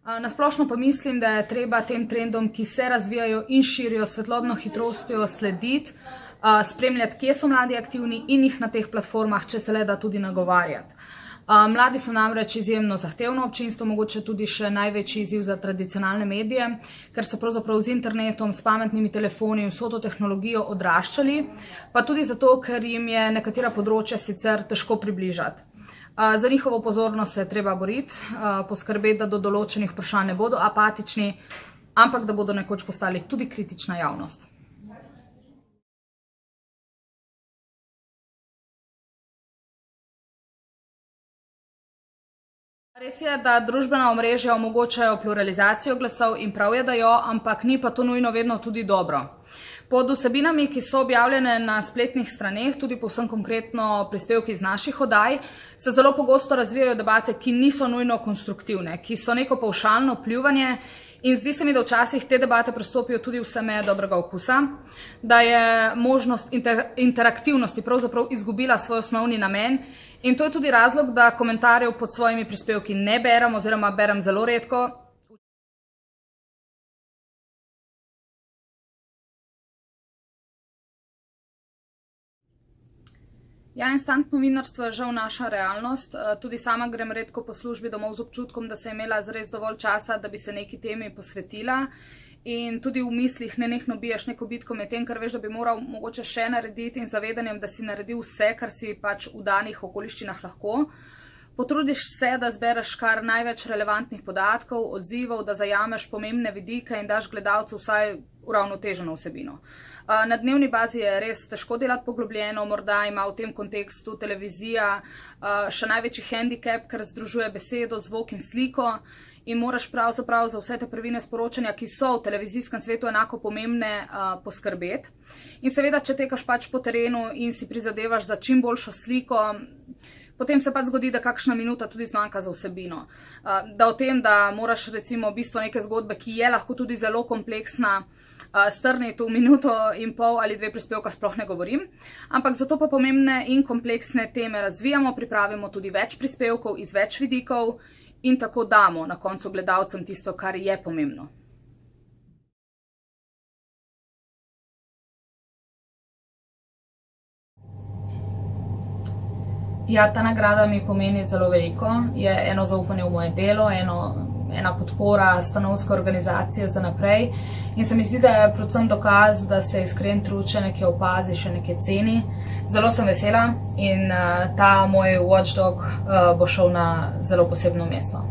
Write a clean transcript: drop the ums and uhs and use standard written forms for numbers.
Na splošno pa mislim, da je treba tem trendom, ki se razvijajo in širijo svetlobno hitrostjo, slediti, spremljati, kje so mladi aktivni in jih na teh platformah, če se le da, tudi nagovarjati. Mladi so namreč izjemno zahtevno občinstvo, mogoče tudi še največji izziv za tradicionalne medije, ker so pravzaprav z internetom, s pametnimi telefoni in vso to tehnologijo odraščali, pa tudi zato, ker jim je nekatera področja sicer težko približati. Za njihovo pozornost se je treba boriti, poskrbeti, da do določenih vprašanj ne bodo apatični, ampak da bodo nekoč postali tudi kritična javnost. Res je, da družbena omrežja omogočajo pluralizacijo glasov in prav je, da jo, ampak ni pa to nujno vedno tudi dobro. Pod vsebinami, ki so objavljene na spletnih straneh, tudi povsem konkretno prispevki iz naših oddaj, se zelo pogosto razvijajo debate, ki niso nujno konstruktivne, ki so neko pavšalno pljuvanje in zdi se mi, da včasih te debate prestopijo tudi vse meje dobrega okusa, da je možnost interaktivnosti pravzaprav izgubila svoj osnovni namen in to je tudi razlog, da komentarjev pod svojimi prispevki ne berem oziroma berem zelo redko. Ja, instantno novinarstvo je žal naša realnost. Tudi sama grem redko po službi domov z občutkom, da se je imela zares dovolj časa, da bi se neki temi posvetila. In tudi v mislih nenehno biješ neko bitko med tem, kar veš, da bi moral mogoče še narediti in zavedanjem, da si naredil vse, kar si pač v danih okoliščinah lahko. Potrudiš se, da zbereš kar največ relevantnih podatkov, odzivov, da zajameš pomembne vidike in daš gledalcu vsaj uravnoteženo vsebino. Na dnevni bazi je res težko delati poglobljeno, morda ima v tem kontekstu televizija še največji hendikep, ker združuje besedo, zvok in sliko in moraš pravzaprav za vse te prvine sporočanja, ki so v televizijskem svetu enako pomembne, poskrbeti. In seveda, če tekaš pač po terenu in si prizadevaš za čim boljšo sliko, potem se pač zgodi, da kakšna minuta tudi zmanjka za vsebino. Da o tem, da moraš recimo bistvo neke zgodbe, ki je lahko tudi zelo kompleksna, strniti v minuto in pol ali dve prispevka, sploh ne govorim. Ampak zato pa pomembne in kompleksne teme razvijamo, pripravimo tudi več prispevkov iz več vidikov in tako damo na koncu gledalcem tisto, kar je pomembno. Ja, ta nagrada mi pomeni zelo veliko. Je eno zaupanje v moje delo, ena podpora stanovske organizacije za naprej. In se mi zdi, da je predvsem dokaz, da se iskren trud še nekaj opazi, še nekaj ceni. Zelo sem vesela in ta moj watchdog bo šel na zelo posebno mesto.